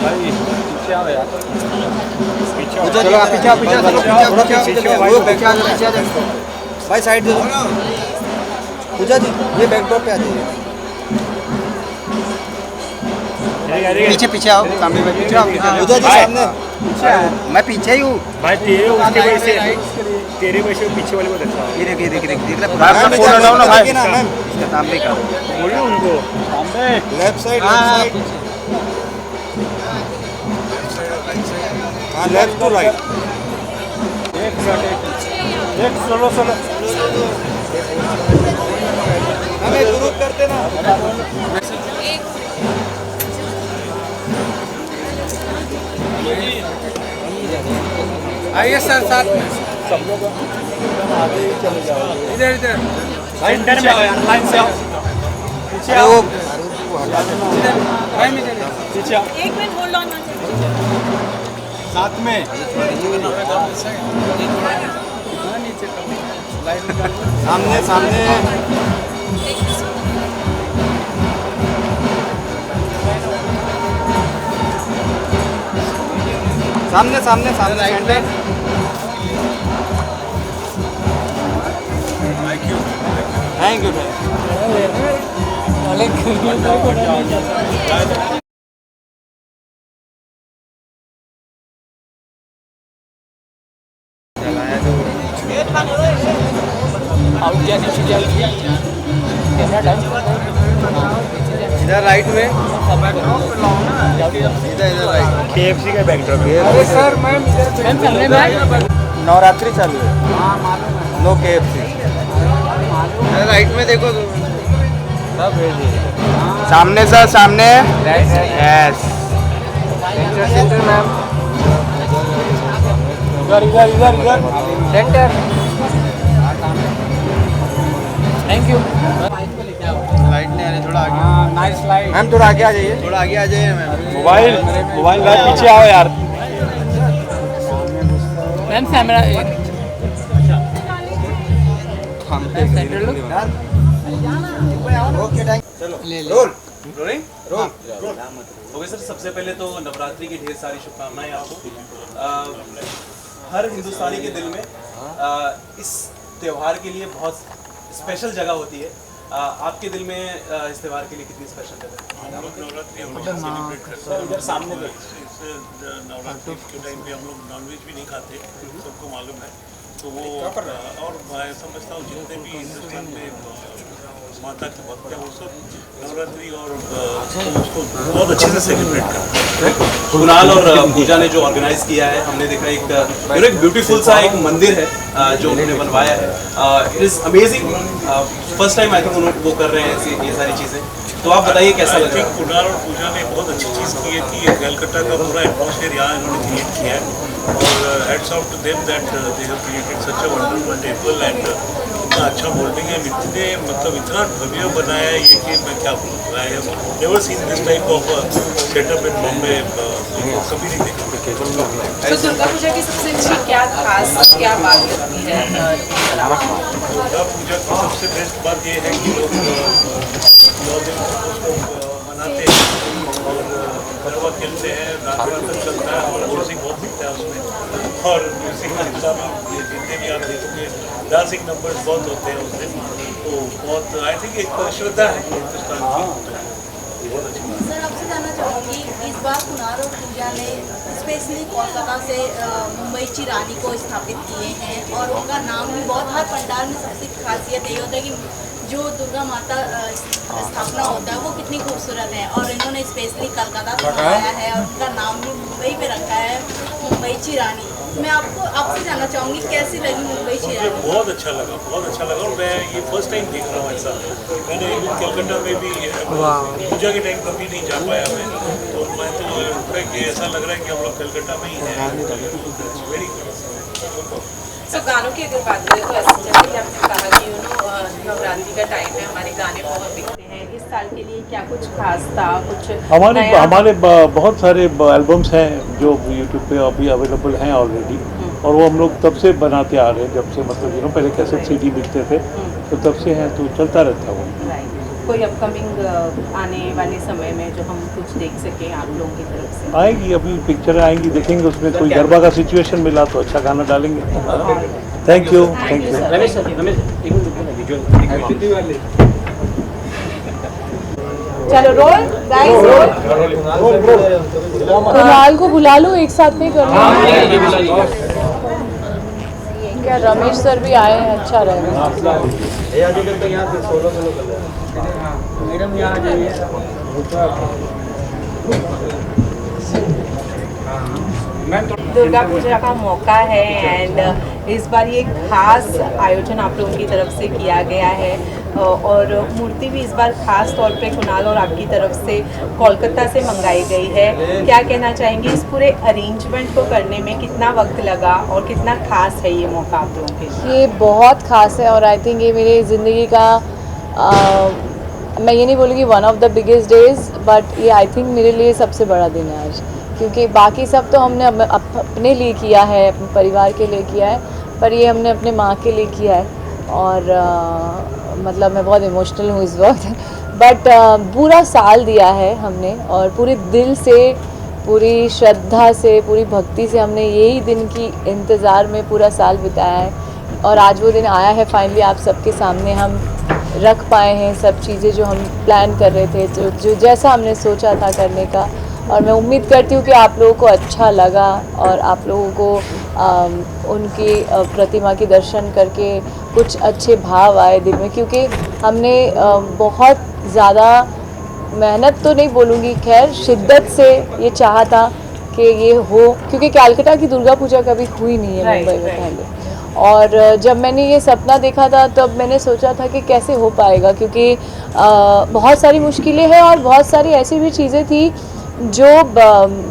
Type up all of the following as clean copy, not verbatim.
भाई पीछे आओ यार, पीछे चलो आप पीछे पीछे भाई साइड दे दो पूजा जी, ये बैकड्रॉप पे आ जाइए। पीछे पीछे आओ, सामने में पीछे आओ पूजा जी, सामने मैं पीछे ही हूँ भाई। तेरे उसके वजह से, तेरे वजह से पीछे वाले को देखा। ये देख भाई इसका नाम भी करो, बोलिए उनको लेफ्ट साइड हाँ, लेफ्ट टू राइट। एक सोलो हमें ग्रुप करते ना। आइए सर साथ में सब लोग आगे ही चले जाओ। इधर सेंटर में आओ यार, लाइन से आओ, पीछे आओ, पीछे आओ, एक मिनट होल्ड ऑन, साथ में सामने सामने सामने सामने सामने सेंटर। थैंक यू इधर राइट में, इधर राइट। KFC का बैकड्रॉप है। अरे सर मैम नवरात्रि चालू है, नो KFC। राइट में देखो तो सामने सर, सामने यस सेंटर मैम, इधर सेंटर। Thank you. लाइट नहीं आ रही, थोड़ा आगे। नाइस लाइट मैम, थोड़ा आगे आ जाइए, थोड़ा आगे आ जाइए मैम। मोबाइल भाई पीछे आओ यार। मैम कैमरा ओके चलो रोल रोल। ओके सर, सबसे पहले तो नवरात्रि की ढेर सारी शुभकामनाएं आपको। हर हिंदुस्तानी के दिल में इस त्यौहार के लिए बहुत स्पेशल जगह होती है। आपके दिल में इस त्यौहार के लिए कितनी स्पेशल जगह है? नवरात्रि हम लोग सेलिब्रेट करते हैं। इधर सामने देख। नवरात्रि के टाइम पे हम लोग नॉनवेज भी नहीं खाते, सबको मालूम है। तो वो और मैं समझता हूँ जितने भी हिंदुस्तान में माता के भक्त हैं वो सब नवरात्रि और उसको बहुत अच्छे से सेलिब्रेट करते हैं। कुणाल और पूजा ने जो ऑर्गेनाइज किया है, हमने देखा एक ब्यूटीफुल सा एक मंदिर है जो उन्होंने बनवाया है। It is amazing, first time I think उन्होंने वो कर रहे हैं ये सारी चीज़ें। तो आप बताइए कैसा लग रहा है? कुणाल और पूजा ने बहुत अच्छी चीज़ की है कि कलकत्ता का पूरा एटमॉस्फेयर यहाँ इन्होंने क्रिएट किया है। और heads off to them that they have created such a wonderful table and इतना अच्छा होल्डिंग है, इतने मतलब इतना भव्य बनाया है ये कि मैं क्या बोलूँ। I have never seen this type of setup in Bombay, कभी नहीं देखा। तो दुर्गा पूजा की सबसे अच्छी क्या खास क्या बात लगती है? दुर्गा पूजा की सबसे बेस्ट बात ये है कि लोग 9 दिन उसको मनाते हैं और गरबा खेलते हैं, रात भर तक चलता है और म्यूजिक बहुत दिखता है उसमें। और म्यूजिक का हिस्सा भी जितने भी आप देखोगे डांसिंग नंबर्स बहुत होते हैं उस दिन। तो बहुत आई थिंक एक श्रद्धा है हिंदुस्तान की, बहुत अच्छी बात। सर आपसे जानना चाहूँगी, इस बार कुणाल और पूजा ने स्पेशली कोलकाता से मुंबई रानी को स्थापित किए हैं और उनका नाम भी बहुत, हर पंडाल में सबसे खासियत यही होता है कि जो दुर्गा माता स्थापना होता है वो कितनी खूबसूरत है और इन्होंने स्पेशली कलकत्ता से बनाया है और उनका नाम भी मुंबई पे रखा है, मुंबई रानी। मैं आपसे जानना चाहूँगी कैसी लगी मुंबई मुझे रानी? बहुत अच्छा लगा और मैं ये फर्स्ट टाइम देख रहा हूँ ऐसा। मैंने कलकत्ता में भी पूजा के टाइम कभी नहीं जा पाया मैं, तो मैं तो ऐसा लग रहा है कि हम लोग कलकत्ता में ही हैं। Very good. सो गानों की अगर बात करें तो ऐसे जैसे कि आपने कहा कि नवरात्रि का टाइम है, हमारे गाने बहुत बिकते हैं। इस साल के लिए क्या कुछ खास था, कुछ हमारे बहुत सारे एल्बम्स हैं जो यूट्यूब पे अभी अवेलेबल हैं ऑलरेडी, और वो हम लोग तब से बनाते आ रहे हैं, जब से मतलब पहले कैसेट सीडी बिकते थे तो तब से हैं, तो चलता रहता है वो। कोई अपकमिंग आने वाले समय में जो हम कुछ देख सकें आप लोगों की तरफ से? आएगी, अभी पिक्चर आएंगी, देखेंगे, उसमें कोई गरबा का सिचुएशन मिला तो अच्छा गाना डालेंगे। Thank you. चलो रोल गाइस, रोल। कुणाल को बुला लो, एक साथ में करना। क्या रमेश सर भी आए हैं, अच्छा रहेगा। दुर्गा पूजा का मौका है एंड इस बार ये खास आयोजन आप लोगों की तरफ से किया गया है, और मूर्ति भी इस बार खास तौर पे कुणाल और आपकी तरफ से कोलकाता से मंगाई गई है। क्या कहना चाहेंगे इस पूरे अरेंजमेंट को करने में, कितना वक्त लगा और कितना खास है ये मौका आप लोगों के लिए? ये बहुत खास है और आई थिंक ये मेरी ज़िंदगी का मैं ये नहीं बोलूँगी one of the biggest days, but ये आई थिंक मेरे लिए सबसे बड़ा दिन है आज, क्योंकि बाकी सब तो हमने अपने लिए किया है, अपने परिवार के लिए किया है, पर ये हमने अपने माँ के लिए किया है। और मतलब मैं बहुत इमोशनल हूँ इस वक्त, बट पूरा साल दिया है हमने, और पूरे दिल से, पूरी श्रद्धा से, पूरी भक्ति से हमने यही दिन की इंतज़ार में पूरा साल बिताया है, और आज वो दिन आया है फाइनली आप सबके सामने हम रख पाए हैं सब चीज़ें जो हम प्लान कर रहे थे, जो जैसा हमने सोचा था करने का। और मैं उम्मीद करती हूँ कि आप लोगों को अच्छा लगा और आप लोगों को उनकी प्रतिमा के दर्शन करके कुछ अच्छे भाव आए दिल में, क्योंकि हमने बहुत ज़्यादा मेहनत तो नहीं बोलूँगी, खैर शिद्दत से ये चाहा था कि ये हो, क्योंकि कलकत्ता की दुर्गा पूजा कभी हुई नहीं है मुंबई में पहले। और जब मैंने ये सपना देखा था तब मैंने सोचा था कि कैसे हो पाएगा, क्योंकि बहुत सारी मुश्किलें हैं और बहुत सारी ऐसी भी चीज़ें थी जो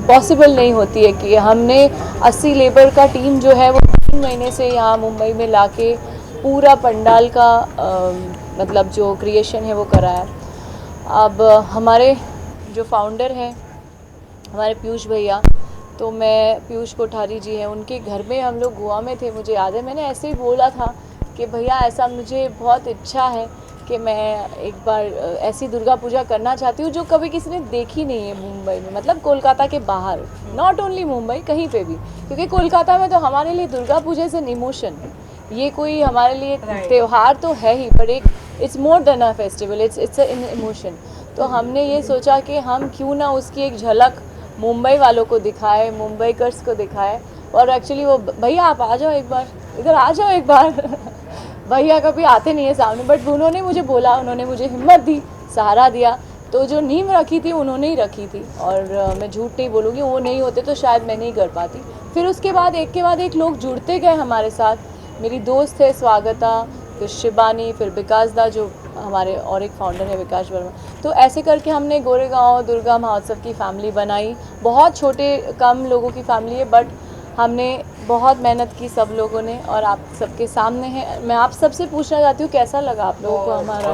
पॉसिबल नहीं होती है। कि हमने 80 लेबर का टीम जो है वो 3 महीने से यहाँ मुंबई में लाके पूरा पंडाल का मतलब जो क्रिएशन है वो करा है। अब हमारे जो फाउंडर हैं हमारे पीयूष भैया, तो मैं पीयूष कोठारी जी हैं, उनके घर में हम लोग गोवा में थे, मुझे याद है मैंने ऐसे ही बोला था कि भैया ऐसा मुझे बहुत इच्छा है कि मैं एक बार ऐसी दुर्गा पूजा करना चाहती हूँ जो कभी किसी ने देखी नहीं है मुंबई में, मतलब कोलकाता के बाहर, नॉट ओनली मुंबई, कहीं पे भी, क्योंकि कोलकाता में तो हमारे लिए Durga Puja is an emotion, ये कोई हमारे लिए त्यौहार तो है ही, पर एक it's more than a festival, it's an emotion. तो हमने ये सोचा कि हम क्यों ना उसकी एक झलक मुंबई वालों को दिखाए, मुंबईकर्स को दिखाए। और एक्चुअली वो भैया आप आ जाओ एक बार, इधर आ जाओ एक बार भैया कभी आते नहीं है सामने, बट उन्होंने मुझे बोला, उन्होंने मुझे हिम्मत दी, सहारा दिया, तो जो नींव रखी थी उन्होंने ही रखी थी। और मैं झूठ नहीं बोलूँगी, वो नहीं होते तो शायद मैं नहीं कर पाती। फिर उसके बाद एक के बाद एक लोग जुड़ते गए हमारे साथ। मेरी दोस्त है स्वागता, फिर शिबानी, फिर विकास दा जो हमारे और एक फाउंडर है विकास वर्मा। तो ऐसे करके हमने गोरेगांव दुर्गा महोत्सव की फैमिली बनाई। बहुत छोटे कम लोगों की फैमिली है, बट हमने बहुत मेहनत की सब लोगों ने, और आप सबके सामने है। मैं आप सबसे पूछना चाहती हूँ कैसा लगा आप लोगों को हमारा?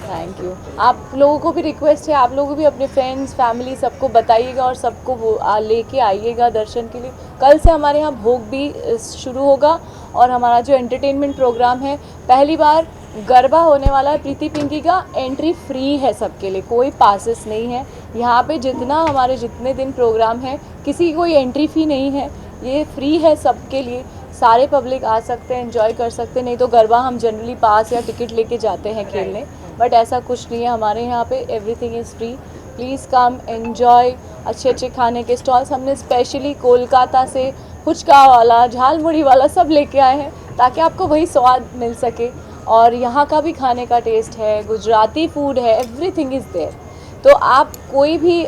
Thank you. आप लोगों को भी रिक्वेस्ट है, आप लोगों भी अपने फ्रेंड्स फैमिली सबको बताइएगा और सबको वो लेके आइएगा दर्शन के लिए। कल से हमारे यहाँ भोग भी शुरू होगा, और हमारा जो एंटरटेनमेंट प्रोग्राम है, पहली बार गरबा होने वाला है। प्रीति पिंकी का एंट्री फ्री है सबके लिए, कोई पासेस नहीं है यहाँ पे। जितने दिन प्रोग्राम है किसी की कोई एंट्री फ़ी नहीं है, ये फ्री है सबके लिए। सारे पब्लिक आ सकते हैं, एंजॉय कर सकते हैं। नहीं तो गरबा हम जनरली पास या टिकट लेके जाते हैं खेलने, बट ऐसा कुछ नहीं है हमारे यहाँ पे, everything is free. Please come enjoy. अच्छे अच्छे खाने के स्टॉल्स हमने स्पेशली कोलकाता से फुचका वाला, झाल मुड़ी वाला सब लेके आए हैं, ताकि आपको वही स्वाद मिल सके। और यहाँ का भी खाने का टेस्ट है, गुजराती फूड है, एवरीथिंग इज़ देयर। तो आप कोई भी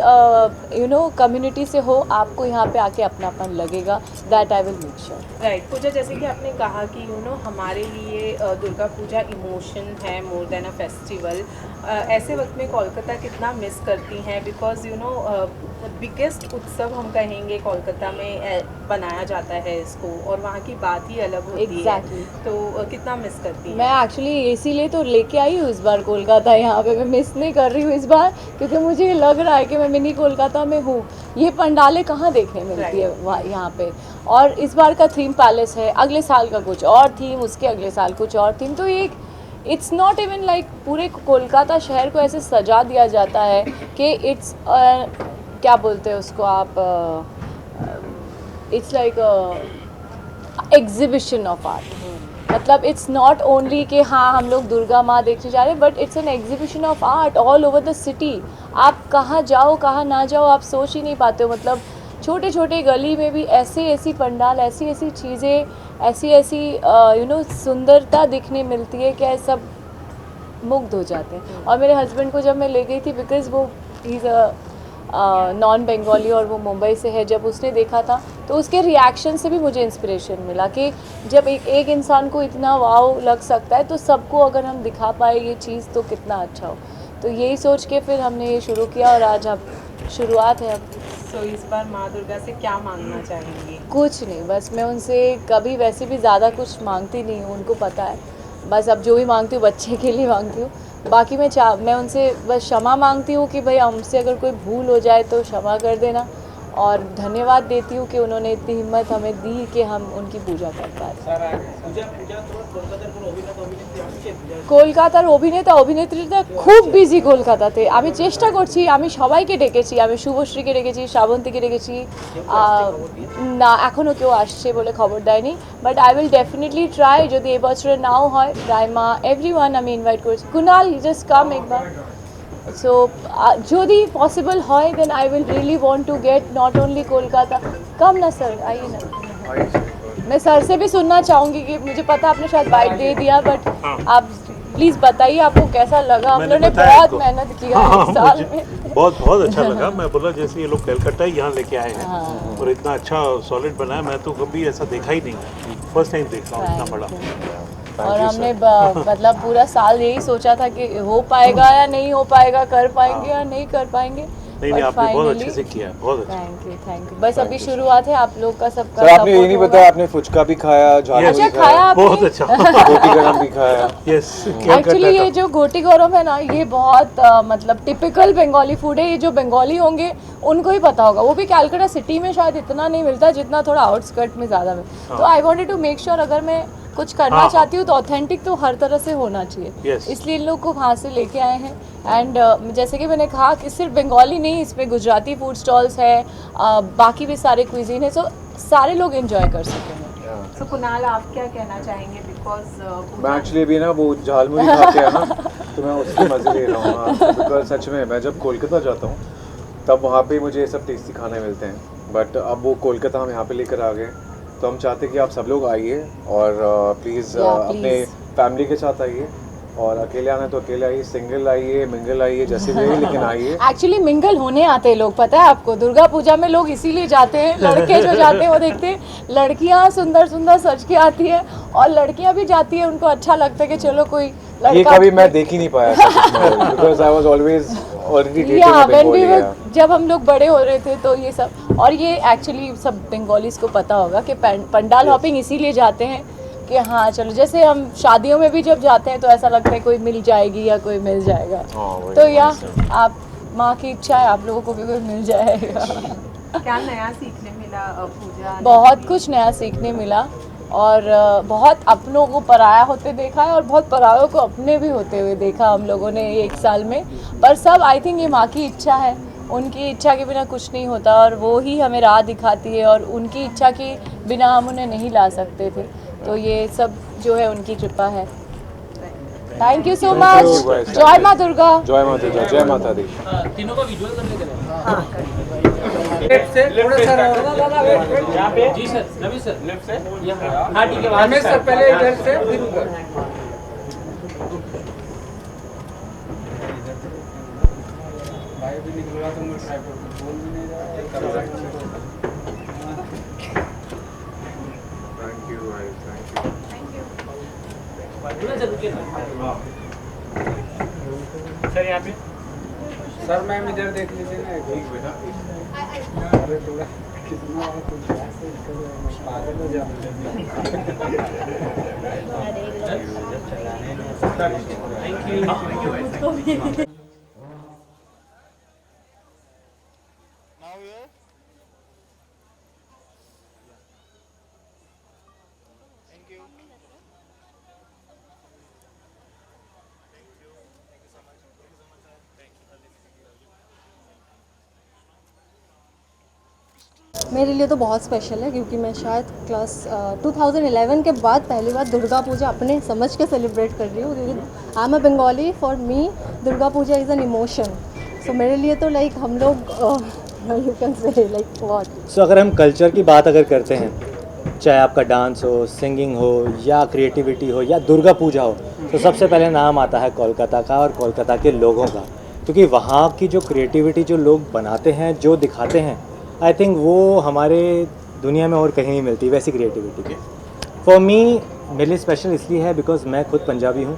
कम्युनिटी से हो, आपको यहाँ पे आके अपनापन लगेगा। That I will make sure. Right Puja, जैसे कि आपने कहा कि हमारे लिए दुर्गा पूजा इमोशन है मोर देन अ फेस्टिवल। ऐसे वक्त में कोलकाता कितना मिस करती हैं, बिकॉज बिगेस्ट उत्सव हम कहेंगे कोलकाता में बनाया जाता है इसको, और वहाँ की बात ही अलग होती है। तो कितना मिस करती हैं? मैं एक्चुअली इसीलिए तो लेके आई हूँ इस बार कोलकाता यहाँ पे। मैं मिस नहीं कर रही हूँ इस बार, क्योंकि मुझे लग रहा है कि मैं मिनी कोलकाता में हूँ। ये पंडालें कहाँ देखने मिलती है यहाँ पे। और इस बार का थीम पैलेस है, अगले साल का कुछ और थीम, उसके अगले साल कुछ और थीम। तो ये इट्स नॉट इवन लाइक पूरे कोलकाता शहर को ऐसे सजा दिया जाता है कि इट्स क्या बोलते हैं उसको आप, it's like exhibition of art. मतलब इट्स नॉट ओनली कि हाँ हम लोग दुर्गा माँ देखने जा रहे हैं, but it's an exhibition of art all over the city. आप कहाँ जाओ कहाँ ना जाओ आप सोच ही नहीं पाते हो। मतलब छोटे छोटे गली में भी ऐसी पंडाल, ऐसी चीज़ें, ऐसी सुंदरता दिखने मिलती है कि सब मुग्ध हो जाते हैं। और मेरे हस्बैंड को जब मैं ले गई थी, बिकॉज़ वो he is a non Bengali और वो मुंबई से है, जब उसने देखा था तो उसके रिएक्शन से भी मुझे इंस्पिरेशन मिला कि जब एक इंसान को इतना वाव लग सकता है तो सबको अगर हम दिखा पाए ये चीज़ तो कितना अच्छा हो। तो यही सोच के फिर हमने ये शुरू किया और आज अब शुरुआत है। अब तो इस बार माँ दुर्गा से क्या मांगना चाहेंगी? कुछ नहीं, बस मैं उनसे कभी वैसे भी ज़्यादा कुछ मांगती नहीं हूँ, उनको पता है। बस अब जो भी मांगती हूँ बच्चे के लिए मांगती हूँ। बाकी मैं उनसे बस क्षमा मांगती हूँ कि भाई हमसे अगर कोई भूल हो जाए तो क्षमा कर देना, और धन्यवाद देती हूँ कि उन्होंने इतनी हिम्मत हमें दी कि हम उनकी पूजा कर पाए। কলকাতার অভিনেতা অভিনেত্রীরা খুব বিজি কলকাতাতে। আমি চেষ্টা করছি, আমি সবাইকে ডেকেছি, আমি শুভশ্রীকে ডেকেছি, শ্রাবন্তীকে ডেকেছি, না এখনও কেউ আসছে বলে খবর দেয়নি। But I will definitely try, যদি এবছরে নাও হয় রাইমা এভরিওয়ান আমি ইনভাইট করেছি, কুনাল জাস্ট কাম একবার। সো যদি পসিবল হয় then I will really want to get not only Kolkata. Come ना सर, आइए ना। मैं सर से भी सुनना चाहूँगी कि मुझे पता आपने शायद बाइट दे दिया, बट आप प्लीज़ बताइए आपको कैसा लगा। हम लोगों ने बहुत मेहनत किया इस साल में। बहुत अच्छा लगा। मैं बोला जैसे ये लोग कलकत्ता ही यहाँ लेके आए हैं और इतना अच्छा सॉलिड बनाया, मैं तो कभी ऐसा देखा ही नहीं, फर्स्ट टाइम देख रहा हूँ इतना बड़ा। और हमने मतलब पूरा साल यही सोचा था कि हो पाएगा या नहीं हो पाएगा, कर पाएंगे या नहीं कर पाएंगे। नहीं आपने बहुत अच्छे से किया, बहुत अच्छा। Thank you. बस अभी शुरुआत है, आप लोग का सबका सर आपने ये नहीं बताया, आपने फुचका भी खाया, झालमुड़ी अच्छा खाया आपने? बहुत अच्छा। रोटी गरम भी खाया। यस, एक्चुअली ये जो गोटी गरम है ना, ये बहुत मतलब टिपिकल बंगाली फूड है। ये जो बंगाली होंगे उनको ही पता होगा। वो भी कैलकाटा सिटी में शायद इतना नहीं मिलता जितना थोड़ा आउटस्कर्ट में ज़्यादा मिलता। तो I wanted to make sure अगर मैं कुछ करना चाहती हूँ तो ऑथेंटिक तो हर तरह से होना चाहिए। इसलिए इन लोग को वहाँ से लेके आए हैं। एंड जैसे कि मैंने कहा कि सिर्फ बंगाली नहीं, इसमें गुजराती फूड स्टॉल्स है, बाकी भी सारे क्विजीन है, सो सारे लोग एंजॉय कर सकते हैं। सो कुणाल आप क्या कहना चाहेंगे? बिकॉज मैं एक्चुअली अभी ना वो झालमुड़ी खाते हैं ना तो मैं उसके मज़े ले रहा हूँ। बिकॉज सच में मैं जब कोलकाता जाता हूँ तब वहाँ पे मुझे ये सब टेस्टी खाने मिलते हैं, बट अब वो कोलकाता हम यहाँ पे लेकर आ गए, तो हम चाहते हैं कि आप सब लोग आइए और प्लीज़ अपने फैमिली के साथ आइए, और अकेले आना तो अकेले आइए, सिंगल आइए, मिंगल आइए, जैसे भी आइए, लेकिन आइए। एक्चुअली मिंगल होने आते हैं लोग, पता है आपको। दुर्गा पूजा में लोग इसीलिए जाते हैं, लड़के जो जाते हैं वो देखते हैं लड़कियां सुंदर सुंदर सज के आती है, और लड़कियां भी जाती है, उनको अच्छा लगता है कि चलो कोई लड़का। ये कभी मैं देख ही नहीं पाया because I was always already dating a Bengali. जब हम लोग बड़े हो रहे थे तो ये सब, और ये एक्चुअली सब बंगालीज को पता होगा कि पंडाल हॉपिंग इसीलिए जाते हैं कि हाँ चलो, जैसे हम शादियों में भी जब जाते हैं तो ऐसा लगता है कोई मिल जाएगी या कोई मिल जाएगा। तो या आप माँ की इच्छा है आप लोगों को भी कोई मिल जाएगा। क्या नया सीखने मिला पूजा? बहुत कुछ नया सीखने मिला, और बहुत अपनों को पराया होते देखा है और बहुत परायों को अपने भी होते हुए देखा हम लोगों ने एक साल में। पर सब आई थिंक ये माँ की इच्छा है, उनकी इच्छा के बिना कुछ नहीं होता, और वो ही हमें राह दिखाती है, और उनकी इच्छा के बिना हम उन्हें नहीं ला सकते थे। तो ये सब जो है उनकी कृपा है। Thank you so much. जय माँ दुर्गा। जय माँ दुर्गा, जय माता दी। तीनों का विजुअल करने के लिए। हाँ लेफ्ट से थोड़ा सर यहाँ पे जी सर, रवि सर लेफ्ट से यहाँ। हाँ ठीक है, रमेश सर पहले इधर से फिर उधर। भाई भी निकलवा तो मैं ट्राइपॉड बोल भी नहीं रहा है। सर यहाँ पे सर मैम इधर देख लीजिए ना। ठीक बेटा। अरे थोड़ा कितना कुछ ऐसे पागल हो जाते हैं। मेरे लिए तो बहुत स्पेशल है क्योंकि मैं शायद क्लास 2011 के बाद पहली बार दुर्गा पूजा अपने समझ के सेलिब्रेट कर रही हूँ, क्योंकि I am a Bengali, for me Durga Puja is an emotion. So मेरे लिए तो लाइक हम लोग you can say like what. So अगर हम कल्चर की बात अगर करते हैं, चाहे आपका डांस हो, सिंगिंग हो या क्रिएटिविटी हो या दुर्गा पूजा हो, तो सबसे पहले नाम आता है कोलकाता का और कोलकाता के लोगों का, क्योंकि वहाँ की जो क्रिएटिविटी जो लोग बनाते हैं, जो दिखाते हैं, आई थिंक वो हमारे दुनिया में और कहीं नहीं मिलती वैसी क्रिएटिविटी। फॉर मी मेरे लिए स्पेशल इसलिए है बिकॉज मैं खुद पंजाबी हूँ,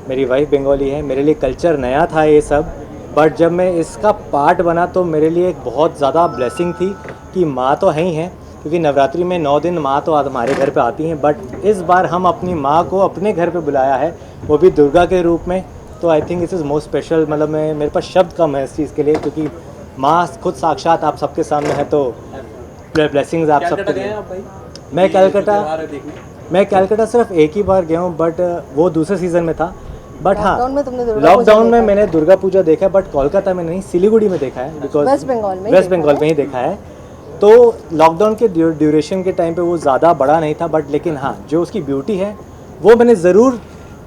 मेरी वाइफ बंगाली है, मेरे लिए कल्चर नया था ये सब, बट जब मैं इसका पार्ट बना तो मेरे लिए एक बहुत ज़्यादा ब्लेसिंग थी कि माँ तो है ही हैं, क्योंकि नवरात्रि में 9 दिन माँ तो आज हमारे घर पे आती हैं, बट इस बार हम अपनी माँ को अपने घर पे बुलाया है, वो भी दुर्गा के रूप में। तो आई थिंक इस इज़ मोस्ट स्पेशल। मतलब मेरे पास शब्द कम है इस चीज़ के लिए, क्योंकि माँ खुद साक्षात आप सबके सामने है, तो ब्लेसिंग्स आप सबके लिए। मैं कलकत्ता सिर्फ एक ही बार गया हूँ, बट वो दूसरे सीज़न में था। बट हाँ, लॉकडाउन में मैंने दुर्गा पूजा देखा, बट कोलकाता में नहीं, सिलीगुड़ी में देखा है, बिकॉज वेस्ट बंगाल में ही देखा है। तो लॉकडाउन के ड्यूरेशन के टाइम पे वो ज़्यादा बड़ा नहीं था, बट लेकिन हाँ, जो उसकी ब्यूटी है वो मैंने ज़रूर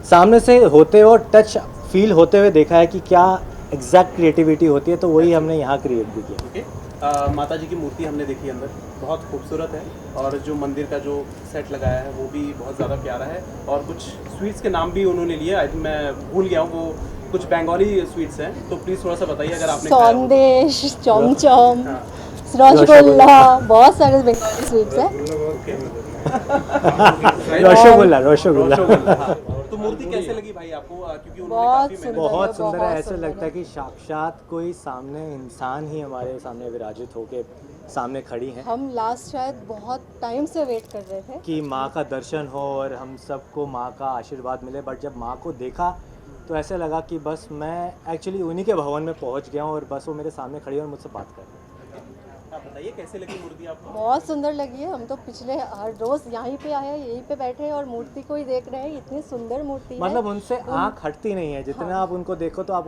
सामने से होते और टच फील होते हुए देखा है कि क्या एग्जैक्ट क्रिएटिविटी होती है, तो वही हमने यहाँ क्रिएट भी किया। माता जी की मूर्ति हमने देखी अंदर, बहुत खूबसूरत है, और जो मंदिर का जो सेट लगाया है वो भी बहुत ज़्यादा प्यारा है, और कुछ स्वीट्स के नाम भी उन्होंने लिए, आई थिंक मैं भूल गया हूँ, वो कुछ बंगाली स्वीट्स हैं, तो प्लीज़ थोड़ा सा बताइए अगर आपने संदेश, चमचम, रसगुल्ला, बहुत सारे बंगाली स्वीट्स हैं। रसगुल्ला। तो मूर्ति कैसे लगी भाई आपको? क्योंकि बहुत सुंदर है, ऐसे लगता है कि साक्षात कोई सामने इंसान ही हमारे सामने विराजित होके सामने खड़ी हैं। हम लास्ट शायद बहुत टाइम से वेट कर रहे थे कि माँ का दर्शन हो और हम सबको माँ का आशीर्वाद मिले, बट जब माँ को देखा तो ऐसे लगा कि बस मैं एक्चुअली उन्हीं के भवन में पहुँच गया हूँ और बस वो मेरे सामने खड़ी और मुझसे बात कर रही है। आप बताइए कैसे लगी मूर्ति आपको? बहुत सुंदर लगी है। हम तो पिछले हर रोज यहीं पे आए हैं, यहीं पे बैठे हैं और मूर्ति को ही देख रहे हैं। इतनी सुंदर मूर्ति है, मतलब उनसे आँख हटती नहीं है, जितना आप उनको देखो तो आप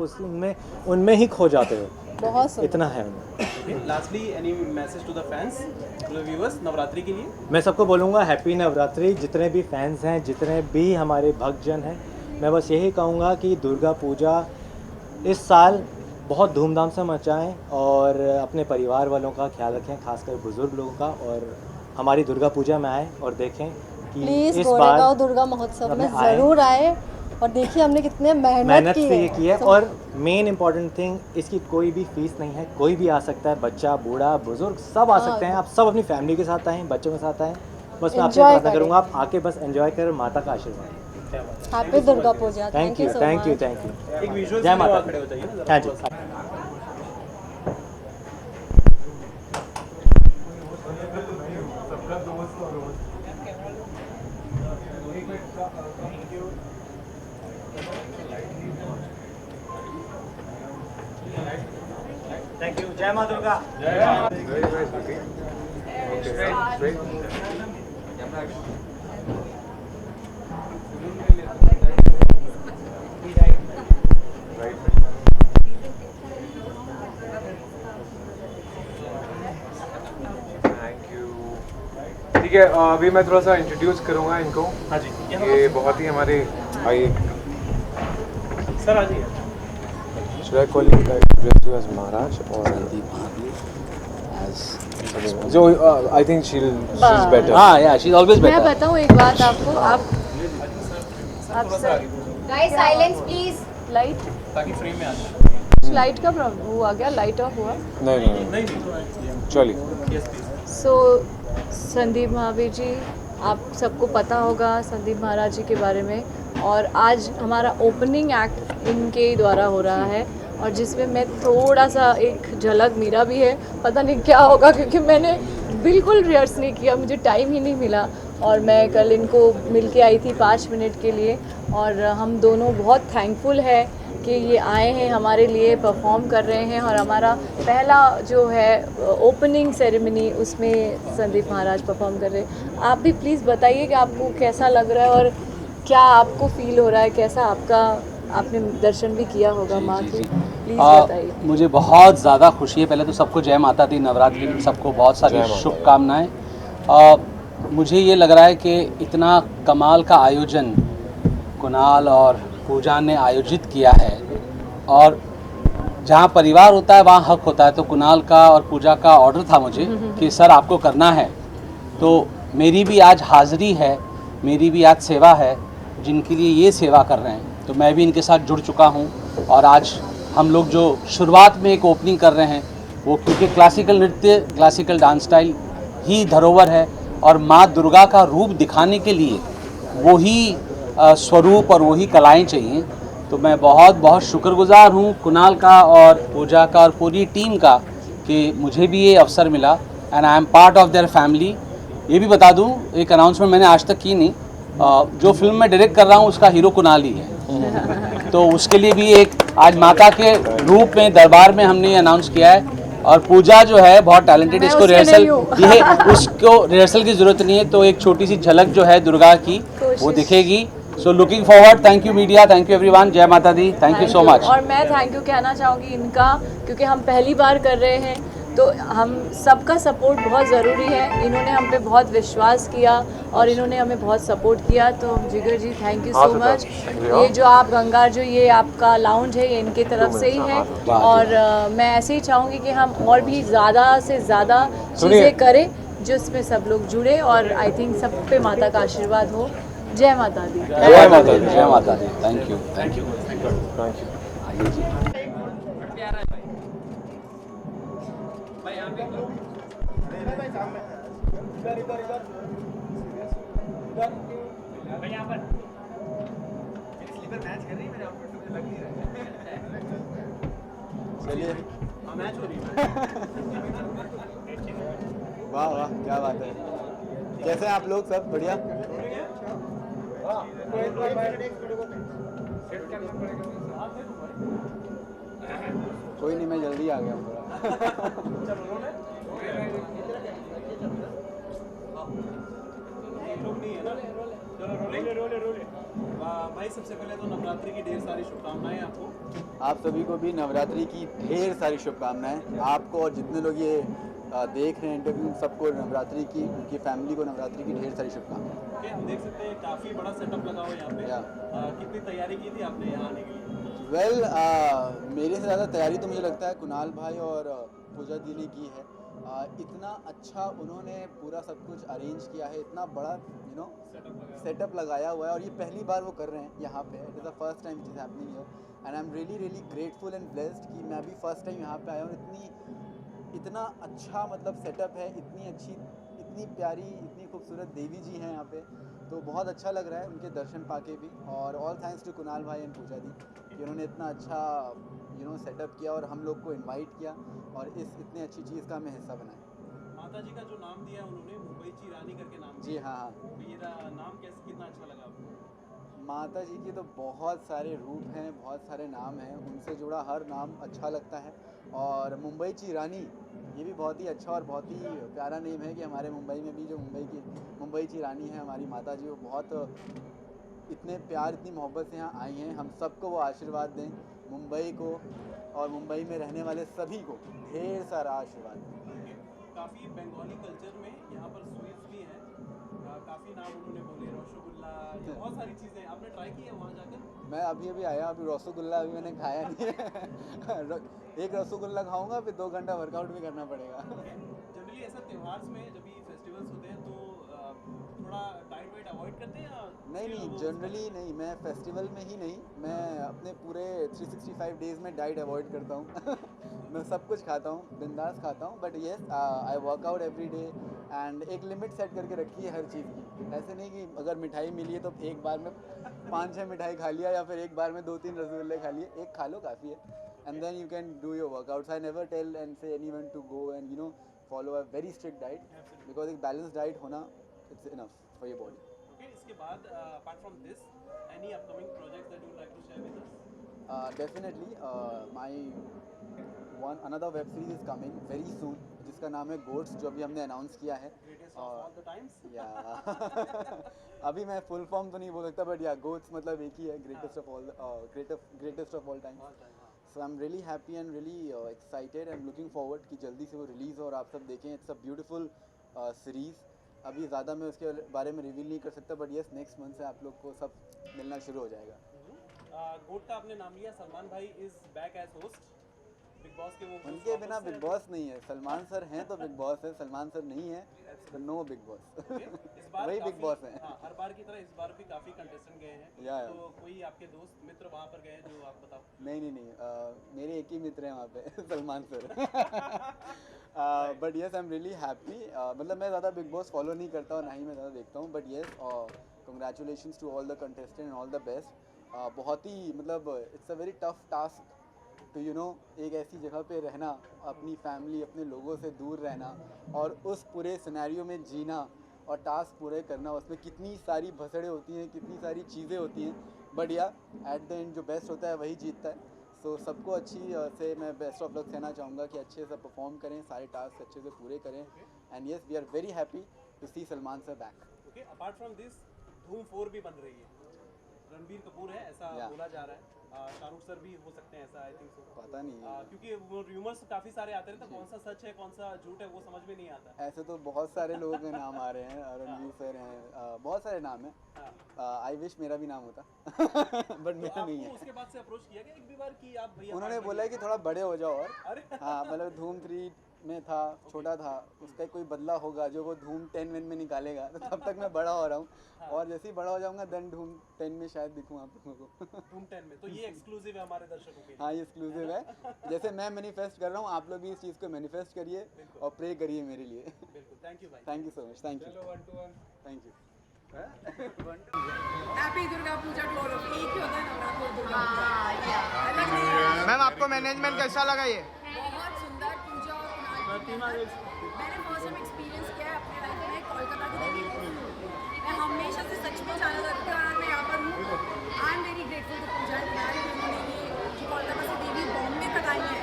उनमें ही खो जाते हो, बहुत सुंदर। इतना है उनमें। Lastly any message to the fans, to the viewers Navratri के लिए? मैं सबको बोलूँगा हैप्पी नवरात्रि। जितने भी फैंस हैं, जितने भी हमारे भक्तजन हैं, मैं बस यही कहूँगा कि दुर्गा पूजा इस साल बहुत धूमधाम से मचाएं और अपने परिवार वालों का ख्याल रखें, खासकर बुजुर्ग लोगों का, और हमारी दुर्गा पूजा में आएँ और देखें कि प्लीज़ इस गोरेगांव दुर्गा महोत्सव में ज़रूर आए और देखिए हमने कितने मेहनत से ये की है। और मेन इम्पॉर्टेंट थिंग, इसकी कोई भी फीस नहीं है, कोई भी आ सकता है, बच्चा, बूढ़ा, बुजुर्ग सब आ सकते हैं। आप सब अपनी फैमिली के साथ आएँ, बच्चों के साथ आएँ, बस मैं आपसे प्रार्थना करूँगा आप आके बस एंजॉय करें, माता का आशीर्वाद। Happy Durga Puja. Thank you, thank you, thank you. एक विजुअल जय माता। खड़े हो जाइए ना। हाँ जी। Thank you. जय माँ दुर्गा। ठीक है, अभी मैं थोड़ा सा इंट्रोड्यूस करूँगा इनको। हाँ जी, ये बहुत ही हमारे आइए सर आ जाइए। Should I call you as Maharaj or Sandeep Bhavli as? So I think she's better. हाँ या she's always मैं better. बताऊँ एक बात आपको, आप गाइस साइलेंस प्लीज। लाइट ताकि फ्रेम में आ जाए। लाइट का प्रॉब्लम हुआ क्या? लाइट ऑफ हुआ? नहीं चलिए। सो संदीप महावीर जी, आप सबको पता होगा संदीप महाराज जी के बारे में। और आज हमारा ओपनिंग एक्ट इनके द्वारा हो रहा है और जिसमें मैं थोड़ा सा एक झलक मेरा भी है, पता नहीं क्या होगा क्योंकि मैंने बिल्कुल रिहर्स नहीं किया, मुझे टाइम ही नहीं मिला। और मैं कल इनको मिल के आई थी 5 मिनट के लिए और हम दोनों बहुत थैंकफुल है कि ये आए हैं हमारे लिए, परफॉर्म कर रहे हैं। और हमारा पहला जो है ओपनिंग सेरेमनी उसमें संदीप महाराज परफॉर्म कर रहे हैं। आप भी प्लीज़ बताइए कि आपको कैसा लग रहा है और क्या आपको फील हो रहा है, कैसा आपने दर्शन भी किया होगा माँ के, प्लीज़ बताइए। मुझे बहुत ज़्यादा खुशी है। पहले तो सबको जय माता दी, नवरात्रि की सबको बहुत सारी शुभकामनाएं। मुझे ये लग रहा है कि इतना कमाल का आयोजन कुणाल और पूजा ने आयोजित किया है और जहाँ परिवार होता है वहाँ हक होता है। तो कुणाल का और पूजा का ऑर्डर था मुझे कि सर आपको करना है, तो मेरी भी आज हाज़िरी है, मेरी भी आज सेवा है, जिनके लिए ये सेवा कर रहे हैं तो मैं भी इनके साथ जुड़ चुका हूँ। और आज हम लोग जो शुरुआत में एक ओपनिंग कर रहे हैं वो क्योंकि क्लासिकल नृत्य, क्लासिकल डांस स्टाइल ही धरोहर है और माँ दुर्गा का रूप दिखाने के लिए वही स्वरूप और वही कलाएं चाहिए। तो मैं बहुत बहुत शुक्रगुजार हूँ कुणाल का और पूजा का और पूरी टीम का कि मुझे भी ये अवसर मिला and I am part of their family. ये भी बता दूँ, एक अनाउंसमेंट मैंने आज तक की नहीं, जो फिल्म मैं डायरेक्ट कर रहा हूँ उसका हीरो कुणाल ही है, तो उसके लिए भी एक आज माता के रूप में दरबार में हमने अनाउंस किया है। और पूजा जो है बहुत टैलेंटेड, इसको रिहर्सल ये उसको रिहर्सल की ज़रूरत नहीं है, तो एक छोटी सी झलक जो है दुर्गा की वो दिखेगी। So looking forward. Thank you media, thank you everyone, जय माता दी, थैंक यू सो मच। और मैं थैंक यू कहना चाहूँगी इनका, क्योंकि हम पहली बार कर रहे हैं तो हम सबका सपोर्ट बहुत ज़रूरी है। इन्होंने हम पे बहुत विश्वास किया और इन्होंने हमें बहुत सपोर्ट किया, तो जिगर जी थैंक यू सो मच। ये जो आप गंगा जो ये आपका लाउंज है ये इनके तरफ से ही है और मैं ऐसे ही चाहूँगी कि हम और भी ज़्यादा से ज़्यादा चीज़ें करें जिसमें सब लोग जुड़े और आई थिंक सब पे माता का आशीर्वाद हो। जय माता दी। जय माता दी, जय माता दी। Thank you, thank you, thank you. चलिए वाह वाह क्या बात है। कैसे हैं आप लोग, सब बढ़िया? कोई नहीं, मैं जल्दी आ गया हूँ भाई सबसे पहले तो नवरात्रि की ढेर सारी शुभकामनाएं आपको। आप सभी को भी नवरात्रि की ढेर सारी शुभकामनाएं, आपको और जितने लोग ये देख रहे हैं इंटरव्यू, सबको नवरात्रि की, उनकी फैमिली को नवरात्रि की ढेर सारी शुभकामनाएं। हम देख सकते हैं काफ़ी बड़ा सेटअप लगा हुआ है यहाँ पे। कितनी तैयारी की थी आपने यहाँ आने के लिए? वेल मेरे से ज़्यादा तैयारी तो मुझे लगता है कुणाल भाई और पूजा दी ने की है। इतना अच्छा उन्होंने पूरा सब कुछ अरेंज किया है, इतना बड़ा सेटअप लगाया हुआ है और ये पहली बार वो कर रहे हैं यहाँ पे। It is the first time it is happening here and I am really really grateful and blessed कि मैं भी फर्स्ट टाइम यहाँ पे आया हूँ। इतना अच्छा मतलब सेटअप है, इतनी प्यारी, इतनी खूबसूरत देवी जी हैं यहाँ पे, तो बहुत अच्छा लग रहा है उनके दर्शन पाके भी। और ऑल थैंक्स टू कुणाल भाई एंड पूजा दी कि उन्होंने इतना अच्छा सेटअप किया और हम लोग को इनवाइट किया और इतनी अच्छी चीज़ का हमें हिस्सा बनाया। माता जी का जो नाम दिया उन्होंने, मुंबईची रानी करके नाम जी हाँ हाँ, ये नाम कैसे, कितना अच्छा लगा आपको? माता जी के तो बहुत सारे रूप हैं, बहुत सारे नाम हैं, उनसे जुड़ा हर नाम अच्छा लगता है। और मुंबईची रानी ये भी बहुत ही अच्छा और बहुत ही प्यारा नेम है कि हमारे मुंबई में भी जो मुंबईची रानी है हमारी माता जी, वो बहुत इतने प्यार, इतनी मोहब्बत से यहाँ आई हैं। हम सबको वो आशीर्वाद दें, मुंबई को और मुंबई में रहने वाले सभी को ढेर सारा आशीर्वाद दें। काफ़ी बंगाली कल्चर में यहाँ पर स्वीट्स भी हैं, काफ़ी नाम उन्होंने बोले, रसगुल्ला, बहुत सारी चीज़ें आपने ट्राई की है वहाँ जाकर? मैं अभी आया, अभी रसगुल्ला अभी मैंने खाया नहीं है एक रसगुल्ला खाऊंगा फिर 2 घंटा वर्कआउट भी करना पड़ेगा। जनरली ऐसा त्यौहार में जब भी फेस्टिवल्स होते हैं तो थोड़ा डाइट वाइट अवॉइड करते हैं या नहीं जनरली नहीं, मैं फेस्टिवल में ही नहीं, मैं अपने पूरे 365 डेज़ में डाइट अवॉइड करता हूँ मैं सब कुछ खाता हूँ, बिंदास खाता हूँ, but yes I workout every day and एक लिमिट सेट करके रखी है हर चीज़ की। ऐसे नहीं कि अगर मिठाई मिली है तो एक बार में 5-6 मिठाई खा लिया या फिर एक बार में 2-3 रसगुल्ले खा लिए, एक खा लो काफ़ी है, and then you can do your workouts. I never tell and say anyone to go and follow a very strict diet. Absolutely. Because एक balanced diet होना it's enough for your body. Okay, इसके बाद apart from this, any upcoming projects that you would like to share with us? Definitely, my another web series is coming very soon, जिसका नाम है goats, जो अभी हमने announce किया है. Greatest of all the times? Yeah. अभी मैं फुल फॉर्म तो नहीं बोल सकता, बट या गोट्स मतलब एक ही है, greatest of all time. So I'm really happy and really excited and looking forward कि जल्दी से वो रिलीज़ हो और आप सब देखें. It's a beautiful series. अभी ज़्यादा मैं उसके बारे में रिवील नहीं कर सकता, बट यस नेक्स्ट मंथ से आप लोग को सब मिलना शुरू हो जाएगा. गोट का आपने नाम लिया, सलमान भाई is back as host Bigg Boss के. वो उनके बिना बिग बॉस नहीं है. सलमान सर हैं तो बिग बॉस है, सलमान सर नहीं है तो नो बिग बॉस. इस बार वही बिग बॉस है. हाँ, हर बार की तरह इस बार भी काफ़ी कंटेस्टेंट गए हैं. तो कोई आपके दोस्त मित्र वहाँ पर गए हैं जो आप बताओ? नहीं, मेरे एक ही मित्र हैं वहाँ पे Salman sir. But yes I am really happy. मतलब मैं ज़्यादा बिग बॉस फॉलो नहीं करता और ना ही मैं ज़्यादा देखता हूँ, but yes congratulations to all the contestant and all the best. बहुत ही मतलब it's a very tough task तो एक ऐसी जगह पे रहना, अपनी फैमिली अपने लोगों से दूर रहना और उस पूरे सिनेरियो में जीना और टास्क पूरे करना. उसमें कितनी सारी भसड़ें होती हैं, कितनी सारी चीज़ें होती हैं, बट या एट द एंड जो बेस्ट होता है वही जीतता है. सो सबको अच्छी से मैं बेस्ट ऑफ लक कहना चाहूँगा कि अच्छे से परफॉर्म करें, सारे टास्क अच्छे से पूरे करें. And yes we are very happy to see Salman sir back. Okay, apart from this Dhoom 4 भी बन रही है. रणबीर कपूर है ऐसा बोला जा रहा है. शाहरुख सर भी हो सकते हैं ऐसा, आई थिंक सो. पता नहीं क्योंकि वो रूमर्स काफ़ी सारे आते हैं, तो कौन सा सच है कौन सा झूठ है वो समझ में नहीं आता. ऐसे तो बहुत सारे लोगों के नाम आ रहे हैं. रणबीर सर हैं, बहुत सारे नाम हैं. आई विश मेरा भी नाम होता बट मेरा नहीं है. उसके बाद से अप्रोच किया गया एक भी बार कि आप भैया? उन्होंने बोला है कि थोड़ा बड़े हो जाओ और हाँ मतलब धूम 3 में था, छोटा था, उसका कोई बदला होगा जो वो धूम 10 में निकालेगा, तो तब तक मैं बड़ा हो रहा हूँ. और जैसे ही बड़ा हो जाऊँगा देन धूम 10 में शायद दिखूँ आप लोगों को. धूम 10 में तो ये एक्सक्लूसिव है हमारे दर्शकों के लिए. हाँ, ये एक्सक्लूसिव है. जैसे मैं मैनिफेस्ट कर रहा हूँ, आप लोग भी इस चीज़ को मैनिफेस्ट करिए और प्रे करिए मेरे लिए. बिल्कुल. थैंक यू भाई. Thank you so much. Thank you. Thank you. Happy Durga Puja to all of you. एक ही होता है नवरात्र दुर्गा पूजा. मैम आपको मैनेजमेंट कैसा लगा? ये बहुत सुंदर पूजा और मैंने फर्स्ट टाइम एक्सपीरियंस किया है अपने लाइफ में कोलकाता की देवी. मैं हमेशा से सच में जाना करती हूँ और मैं यहाँ पर हूँ. I am very grateful to Puja जो कोलकाता से देवी बॉम्बे तक आई है.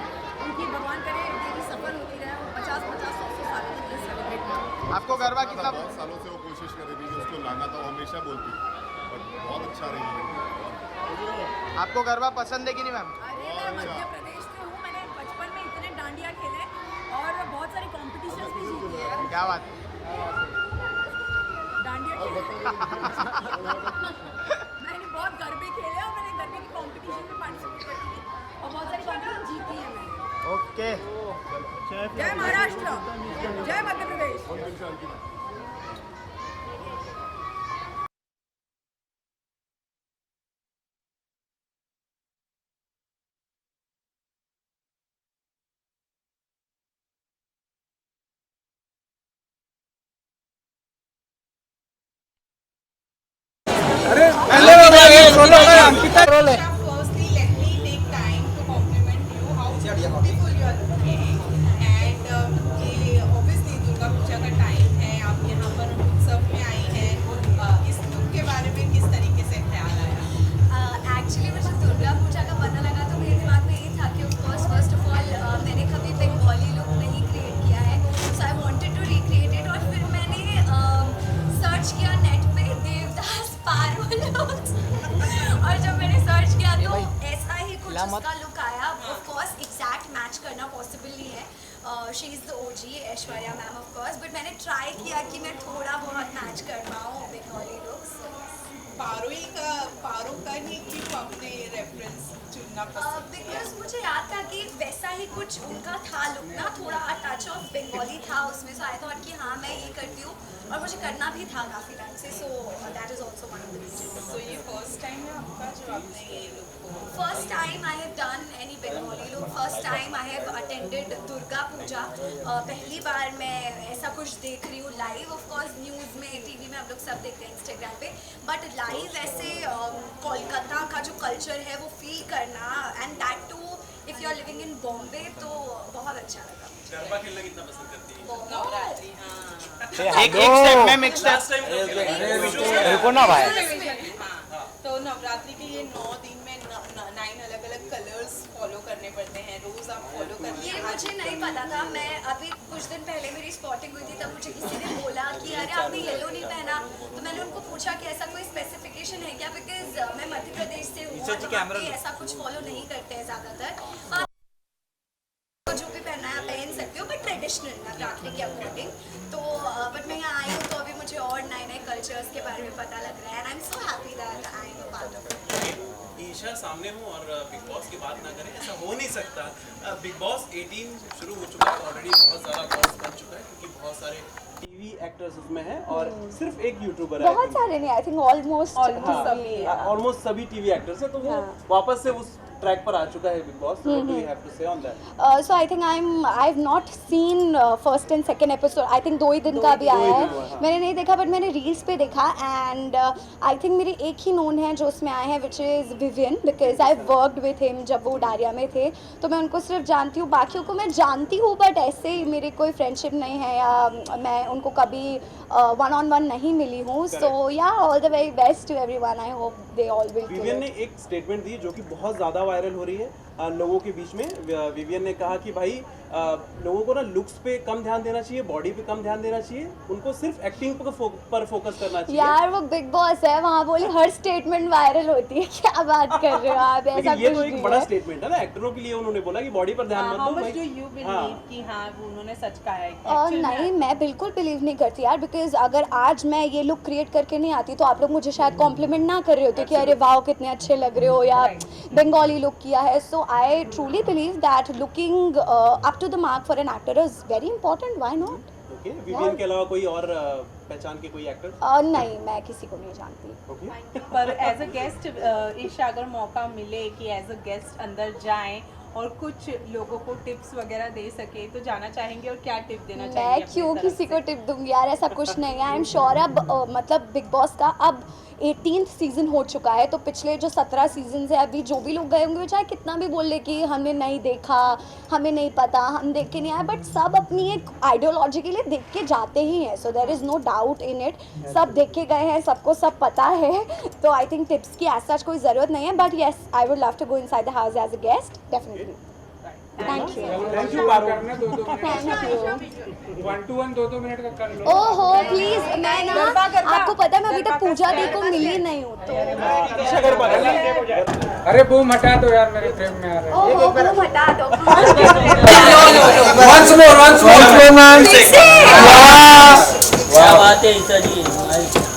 उनकी भगवान करे देवी सफल होती रहे और 50-100 साल के सेलिब्रेट करें. आपको गरबा कितना? बहुत सालों से वो कोशिश कर रही थी कि उसको लाना था, वो हमेशा बोलती बट बहुत अच्छा रही. आपको गरबा पसंद है कि नहीं मैम? अरे मैं मध्य प्रदेश से हूँ. मैंने बचपन में इतने डांडिया खेले और बहुत सारे कॉम्पिटिशन्स भी जीती है. क्या बात. डांडिया खेले मैंने बहुत गरबे खेले और मैंने गरबे की कॉम्पिटिशन में पार्टिसिपेट करती थी और बहुत सारी कॉम्पिटिशन जीती है मैंने. ओके. जय महाराष्ट्र, जय Madhya Pradesh. Firstly, let me take time to compliment you how beautiful you are looking. And obviously Durga Puja का टाइम है, आप यहाँ पर उत्सव में आई हैं. इस लुक के बारे में किस तरीके से ख्याल आया? एक्चुअली मुझे दुर्गा पूजा का पता लगा तो मेरे दिमाग में ये था कि फर्स्ट ऑफ ऑल मैंने कभी बंगाली लुक नहीं क्रिएट किया है, so I wanted to recreate it. और फिर मैंने सर्च किया नेट पे देवदास पारो लुक्स और जब मैंने सर्च किया तो ऐसा ही कुछ उसका लुक आया. ऑफ कोर्स एग्जैक्ट मैच करना पॉसिबल नहीं है. She is the OG Aishwarya ma'am of course, but मैंने ट्राई किया कि मैं थोड़ा बहुत मैच कर पाऊँ बंगाली लुक्स. पारो का ही क्यों आपने रेफरेंस चुना? देखना पसंद किया? बिकॉज मुझे याद था कि वैसा ही कुछ उनका था लुक ना, थोड़ा टच ऑफ बंगाली था उसमें, सो आई थॉट कि हाँ मैं ये करती हूँ और मुझे करना भी था काफ़ी टाइम से, so that is also one of the reasons. तो ये फर्स्ट टाइम है आपका जो आपने ये लुक को? First time I have done any Bengali look, first time I have attended Durga Puja, पहली बार मैं ऐसा कुछ देख रही हूँ लाइव। ऑफ कोर्स न्यूज़ में, टीवी में हम लोग सब देखते हैं, इंस्टाग्राम पे, बट लाइव ऐसे कोलकाता का जो कल्चर है वो फील करना, and that too if you are living in Bombay, तो बहुत अच्छा लगा। गरबा खेलना कितना पसंद करती है? नवरात्रि, एक स्टेप में मिक्स लास्ट टाइम रुको ना भाई। हाँ, तो नवरात्रि के ये 9 दिन में 9 अलग अलग कलर्स फॉलो करने पड़ते हैं, रोज आप फॉलो करते ये हैं? मुझे नहीं पता था, मैं अभी कुछ दिन पहले मेरी स्पॉटिंग हुई थी, तब मुझे किसी ने बोला कि अरे आपने येलो नहीं पहना, तो मैंने उनको पूछा कि ऐसा कोई स्पेसिफिकेशन है क्या, बिकॉज मैं मध्य प्रदेश से हूँ और वहाँ पे ऐसा कुछ फॉलो नहीं करते हैं ज़्यादातर। जो भी पहनना है पहन सकते हो, बट ट्रेडिशनल नवरात्रि के अकॉर्डिंग। तो बट मैं यहाँ आई हूँ तो अभी मुझे और नए नए कल्चर्स के बारे में पता लग रहा है, and I am so happy that I am a part of it. Isha सामने हो और बिग बॉस की बात ना करें, ऐसा हो नहीं सकता। बिग बॉस 18 शुरू हो चुका है ऑलरेडी, बहुत ज़्यादा बॉस बन चुका है क्योंकि बहुत सारे टीवी एक्टर्स उसमें हैं और सिर्फ एक यूट्यूबर है, बहुत सारे नहीं, आई थिंक ऑलमोस्ट सभी टीवी एक्टर्स हैं, तो वो वापस से उस ट्रैक पर आ चुका है Bigg Boss. What do you have to say on that? So I think I have not seen first and second episode, I think 2 ही दिन का भी आया है, मैंने नहीं देखा, बट मैंने रील्स पे देखा, एंड आई थिंक मेरी एक ही नोन है जो उसमें आए हैं, which is Vivian, because I worked with him जब वो डारिया में थे, तो मैं उनको सिर्फ जानती हूँ, बाकियों को मैं जानती हूँ बट ऐसे ही मेरी कोई फ्रेंडशिप नहीं है या मैं उनको कभी 1-on-1 नहीं मिली हूँ। So ya all the very best to everyone, I hope they all will. Vivian ने एक स्टेटमेंट दी जो कि बहुत ज़्यादा वायरल हो रही है लोगों के बीच में। विवियन ने कहा कि भाई लोगों को ना लुक्स पे कम ध्यान देना चाहिए, बॉडी पे कम ध्यान देना चाहिए, उनको सिर्फ एक्टिंग पर फोकस करना चाहिए। यार वो बिग बॉस है, वहाँ बोली हर स्टेटमेंट वायरल होती है, क्या बात कर रहे हो आप, ऐसा ये कुछ तो एक नहीं बड़ा है। स्टेटमेंट है ना एक्टरों के लिए, उन्होंने बोला कि बॉडी पर ध्यान मत दो भाई। यू बिलीव कि हाँ उन्होंने सच कहा है? नहीं, मैं बिल्कुल बिलीव नहीं करती यार, बिकॉज अगर आज मैं ये लुक क्रिएट करके नहीं आती तो आप लोग मुझे शायद कॉम्प्लीमेंट ना कर रहे होते कि अरे वाओ कितने अच्छे लग रहे हो, या बंगाली लुक किया है। So I truly believe that looking up to the mark for an actor is very important, why not? Okay, Vivian के अलावा कोई और पहचान के कोई एक्टर? नहीं, मैं किसी को नहीं जानती। ओके, पर एज अ गेस्ट ईशा अगर मौका मिले कि एज अ गेस्ट अंदर जाएं और कुछ लोगों को टिप्स वगैरह दे सके तो जाना चाहेंगे, और क्या टिप देना चाहेंगे? मैं क्यों किसी को टिप दूंगी यार, ऐसा कुछ नहीं है। आई एम श्योर अब मतलब बिग बॉस का अब 18th सीज़न हो चुका है, तो पिछले जो 17 सीजन है अभी जो भी लोग गए होंगे चाहे कितना भी बोल ले कि हमने नहीं देखा, हमें नहीं पता, हम देख के नहीं आए, बट सब अपनी एक आइडियोलॉजी के लिए देख के जाते ही हैं। So there is no doubt in it, सब देख के गए हैं, सबको सब पता है, तो आई थिंक टिप्स की एज सच कोई ज़रूरत नहीं है, but yes I would love to go inside the house as a guest definitely. Thank you. Thank you thank you. 1-to-1 2-2 minute का कर लो। ओहो प्लीज, मैं ना आपको पता है मैं अभी तक पूजा दी को मिली नहीं हूँ, तो अरे बूम हटा दो यार, मेरे फ्रेम में आ रहा है। ओहो बूम हटा दो। once more man। क्या बात है ईसा जी।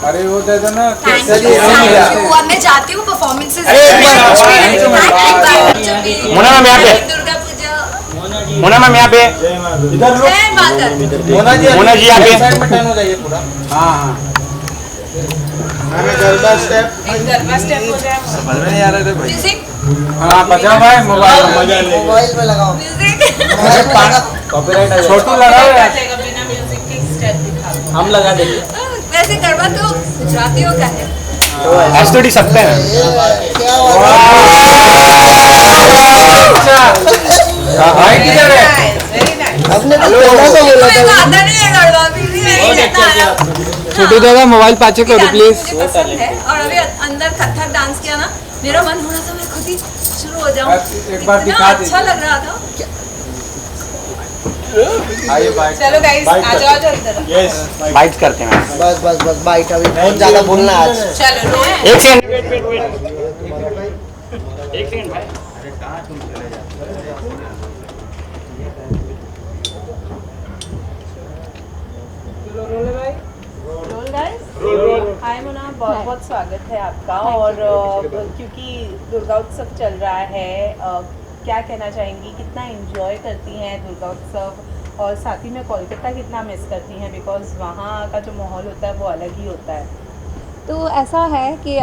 अरे वो दे दो ना। थैंक यू, अब मैं जाती हूँ परफॉर्मेंसेस। मोना मैम यहाँ पे, दुर्गा पूजा, मोना मैम यहाँ पे, इधर मोना जी यहाँ पे। हाँ गरबा स्टेप हो जाए, समझ में नहीं आ रहा भाई। म्यूजिक हाँ बजाओ भाई, मोबाइल में लगाओ। म्यूजिक कॉपीराइट आ छोटू लगाओ यार। बिना म्यूजिक के स्टेप दिखा दो। हम लगा देंगे। वैसे गरबा तो गुजरातियों का है। एसटीडी सकते हैं। भाई किधर है? Very nice. मेरे आता नहीं है गरबा, भी नहीं आता है। छोटू दादा मोबाइल पाचे करो प्लीज। मुझे पसंद है, और अभी अंदर कथक डांस किया ना, मेरा मन हो रहा था मैं खुद ही शुरू हो जाऊं, एक बार इतना दिखा दे। अच्छा लग रहा था। आइए बाइट। चलो गाइस आ जाओ इधर। यस, बाइट करते हैं। बस बाइट, अभी बहुत ज्यादा बोलना है आज। चलो रो। एक सेकंड, एक सेकंड भाई। Roll guys. Roll. Hi Mona, बहुत बहुत स्वागत है आपका। और क्योंकि दुर्गा उत्सव चल रहा है, क्या कहना चाहेंगी, कितना एंजॉय करती हैं दुर्गा उत्सव, और साथ ही में कोलकाता कितना मिस करती हैं, बिकॉज वहाँ का जो माहौल होता है वो अलग ही होता है। तो ऐसा है कि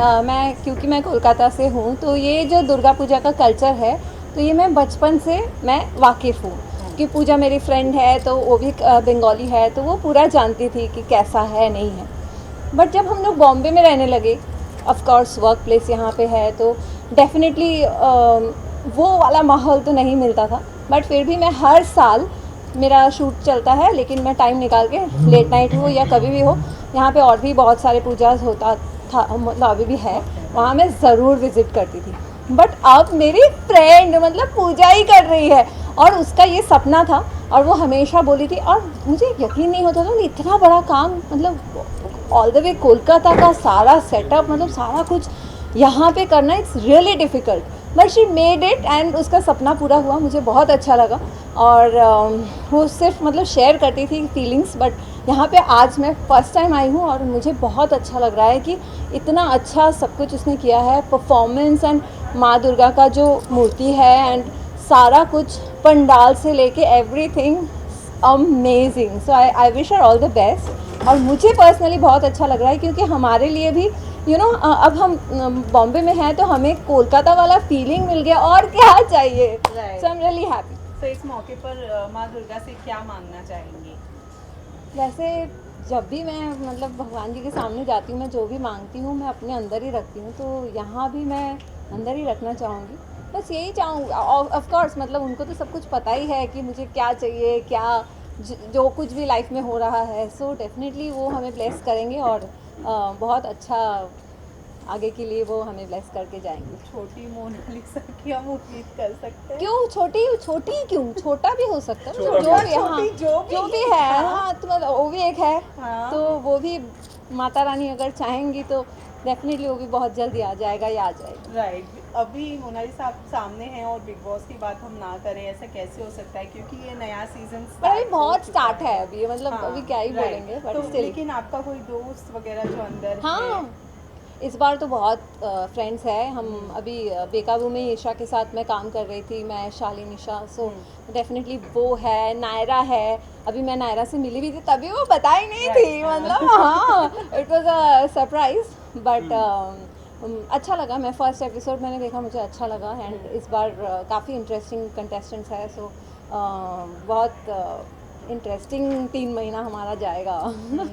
क्योंकि मैं कोलकाता से हूँ, तो ये जो दुर्गा पूजा का कल्चर है, तो ये मैं बचपन से मैं वाकिफ़ हूँ कि पूजा मेरी फ्रेंड है तो वो भी बंगाली है, तो वो पूरा जानती थी कि कैसा है नहीं है। बट जब हम लोग बॉम्बे में रहने लगे, ऑफ कोर्स वर्क प्लेस यहाँ पे है, तो डेफिनेटली वो वाला माहौल तो नहीं मिलता था। बट फिर भी मैं हर साल, मेरा शूट चलता है लेकिन मैं टाइम निकाल के लेट नाइट हो या कभी भी हो, यहाँ पे और भी बहुत सारे पूजास होता था, मतलब अभी भी है, वहाँ मैं ज़रूर विज़िट करती थी। बट अब मेरी फ्रेंड मतलब पूजा ही कर रही है, और उसका ये सपना था और वो हमेशा बोली थी, और मुझे यकीन नहीं होता था कि इतना बड़ा काम, मतलब ऑल द वे कोलकाता का सारा सेटअप, मतलब सारा कुछ यहाँ पे करना, it's really difficult, but she made it and उसका सपना पूरा हुआ। मुझे बहुत अच्छा लगा। और वो सिर्फ मतलब शेयर करती थी फीलिंग्स, बट यहाँ पे आज मैं फ़र्स्ट टाइम आई हूँ और मुझे बहुत अच्छा लग रहा है कि इतना अच्छा सब कुछ उसने किया है, परफॉर्मेंस एंड माँ दुर्गा का जो मूर्ति है एंड सारा कुछ, पंडाल से लेके everything amazing. So I wish her all the best. और मुझे पर्सनली बहुत अच्छा लग रहा है क्योंकि हमारे लिए भी अब हम बॉम्बे में हैं तो हमें कोलकाता वाला फीलिंग मिल गया, और क्या चाहिए। सो आई एम रियली हैप्पी। तो इस मौके पर माँ दुर्गा से क्या मांगना चाहेंगी? वैसे जब भी मैं मतलब भगवान जी के सामने जाती हूँ, मैं जो भी मांगती हूँ मैं अपने अंदर ही रखती हूँ, तो यहाँ भी मैं अंदर ही रखना चाहूँगी। बस यही चाहूँगी। ऑफ कोर्स मतलब उनको तो सब कुछ पता ही है कि मुझे क्या चाहिए, क्या जो कुछ भी लाइफ में हो रहा है, सो डेफिनेटली वो हमें ब्लेस करेंगे और बहुत अच्छा आगे के लिए वो हमें ब्लेस करके जाएंगे। छोटी मोनालिसा की हम उम्मीद कर सकते हैं? क्यों छोटी क्यों, छोटा भी हो सकता है, जो भी है। हाँ, तो मतलब वो भी एक है। हाँ। तो वो भी माता रानी अगर चाहेंगी तो डेफिनेटली वो भी बहुत जल्दी आ जाएगा या आ जाएगा। राइट। अभी मोनालिसा आप सामने हैं और बिग बॉस की बात हम ना करें, ऐसा कैसे हो सकता है, क्योंकि ये नया सीजन अभी बहुत स्टार्ट है अभी, मतलब हाँ, अभी क्या ही बोलेंगे, बट तो लेकिन आपका कोई दोस्त वगैरह जो अंदर हाँ है? इस बार तो बहुत फ्रेंड्स है। हम अभी बेकाबू में ईशा के साथ मैं काम कर रही थी, मैं शालीन ईशा, सो डेफिनेटली वो है, नायरा है। अभी मैं नायरा से मिली भी थी, तभी वो बताई नहीं थी, मतलब हाँ, it was a surprise. But अच्छा लगा, मैं फर्स्ट एपिसोड मैंने देखा, मुझे अच्छा लगा। एंड इस बार काफ़ी इंटरेस्टिंग कंटेस्टेंट्स है, सो बहुत इंटरेस्टिंग 3 महीना हमारा जाएगा।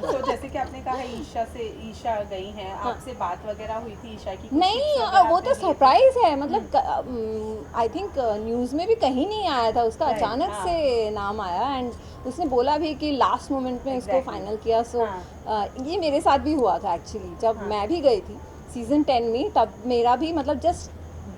तो जैसे कि आपने कहा ईशा गई हैं, आपसे बात वगैरह हुई थी ईशा की? नहीं, वो तो सरप्राइज है, मतलब आई थिंक न्यूज़ में भी कहीं नहीं आया था उसका, अचानक से नाम आया एंड उसने बोला भी कि लास्ट मोमेंट में इसको फाइनल किया। सो ये मेरे साथ भी हुआ था एक्चुअली, जब मैं भी गई थी सीज़न 10 में, तब मेरा भी मतलब जस्ट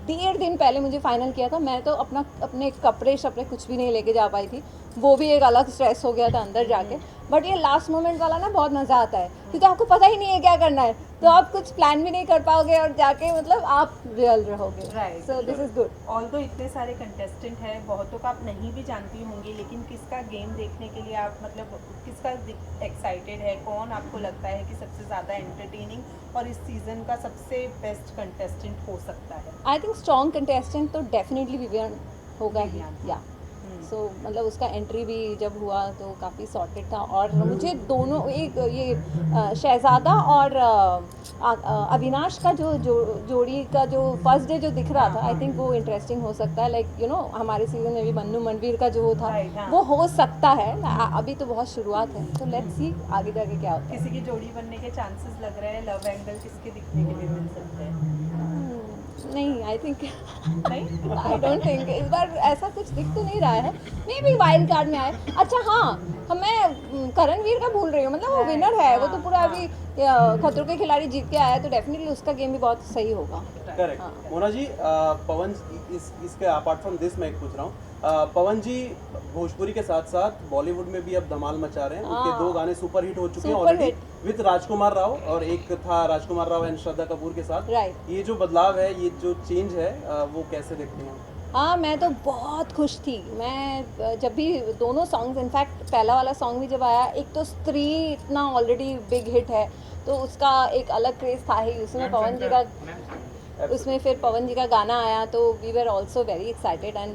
1.5 दिन पहले मुझे फाइनल किया था। मैं तो अपने कपड़े शपड़े कुछ भी नहीं लेके जा पाई थी, वो भी एक अलग स्ट्रेस हो गया था अंदर जाके। बट ये लास्ट मोमेंट वाला ना बहुत मज़ा आता है, क्योंकि आपको पता ही नहीं है क्या करना है, तो आप कुछ प्लान भी नहीं कर पाओगे और जाके मतलब आप रियल रहोगे। Right. So this is good. Although इतने सारे कंटेस्टेंट हैं, बहुतों का आप नहीं भी जानती होंगी, लेकिन किसका गेम देखने के लिए आप मतलब किसका एक्साइटेड है, कौन आपको लगता है कि सबसे ज़्यादा एंटरटेनिंग और इस सीज़न का सबसे बेस्ट कंटेस्टेंट हो सकता है? आई थिंक स्ट्रॉन्ग कंटेस्टेंट तो डेफिनेटली विवियन होगा ही, या सो मतलब उसका एंट्री भी जब हुआ तो काफ़ी सॉर्टेड था। और मुझे दोनों, एक ये शहज़ादा और अविनाश का जो जोड़ी का जो फर्स्ट डे जो दिख रहा था, आई थिंक वो इंटरेस्टिंग हो सकता है। लाइक हमारे सीजन में भी मन्नू मनवीर का जो था वो हो सकता है। अभी तो बहुत शुरुआत है, तो लेट्स सी आगे जाके क्या होता है। किसी की जोड़ी बनने के चांसेस लग रहे हैं? लव एंगल किसके दिखने के लिए मिल सकते हैं? नहीं, आई थिंक नहीं, आई डोंट थिंक इस बार ऐसा कुछ दिख तो नहीं रहा है। मे बी वाइल्ड कार्ड में आए। अच्छा हाँ, मैं करणवीर का भूल रही हूँ, मतलब वो विनर है, वो तो पूरा अभी खतरों के खिलाड़ी जीत के आया है, तो डेफिनेटली उसका गेम भी बहुत सही होगा। करेक्ट। मोना जी, पवन इसके अपार्ट फ्रॉम दिस मैं एक पूछ रहा हूँ, पवन जी भोजपुरी के साथ साथ बॉलीवुड में भी अब धमाल मचा रहे हैं। उनके 2 गाने सुपर हिट हो चुके हैं ऑलरेडी विद राजकुमार राव, और एक था राजकुमार राव एंड श्रद्धा कपूर के साथ। ये जो बदलाव है, ये जो चेंज है, वो कैसे देखते हैं? हाँ, मैं तो बहुत खुश थी। मैं जब भी दोनों सॉन्ग्स, इनफैक्ट पहला वाला सॉन्ग भी जब आया, एक तो स्त्री इतना ऑलरेडी बिग हिट है, तो उसका एक अलग क्रेज़ था ही। उसमें पवन जी का फिर पवन जी का गाना आया तो we were also very excited and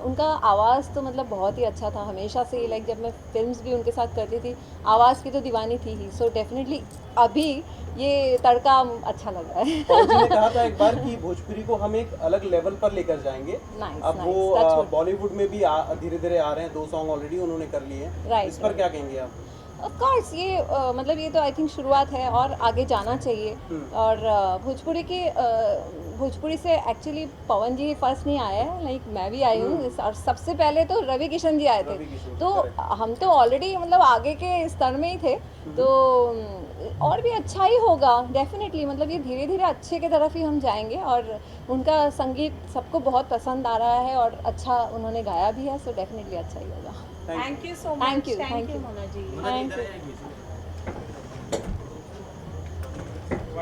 उनका आवाज़ तो मतलब बहुत ही अच्छा था हमेशा से ही। लाइक जब मैं फिल्म्स भी उनके साथ करती थी आवाज़ की तो दीवानी थी ही। सो डेफिनेटली अभी ये तड़का अच्छा लग रहा है। पवन जी ने कहा था एक बार कि भोजपुरी को हम एक अलग लेवल पर लेकर जाएंगे। अब वो बॉलीवुड में भी धीरे धीरे आ रहे हैं, 2 सॉन्ग ऑलरेडी उन्होंने कर लिए हैं। इस पर क्या कहेंगे आप? ऑफ कोर्स ये मतलब ये तो आई थिंक शुरुआत है और आगे जाना चाहिए। और भोजपुरी से एक्चुअली पवन जी फर्स्ट नहीं आए हैं, लाइक मैं भी आई हूँ और सबसे पहले तो रवि किशन जी आए थे। तो हम तो ऑलरेडी मतलब आगे के स्तर में ही थे। तो और भी अच्छा ही होगा डेफिनेटली। मतलब ये धीरे धीरे अच्छे की तरफ ही हम जाएंगे और उनका संगीत सबको बहुत पसंद आ रहा है और अच्छा उन्होंने गाया भी है। सो डेफिनेटली अच्छा ही होगा। Thank you so much. Thank you Mona ji. Thank you.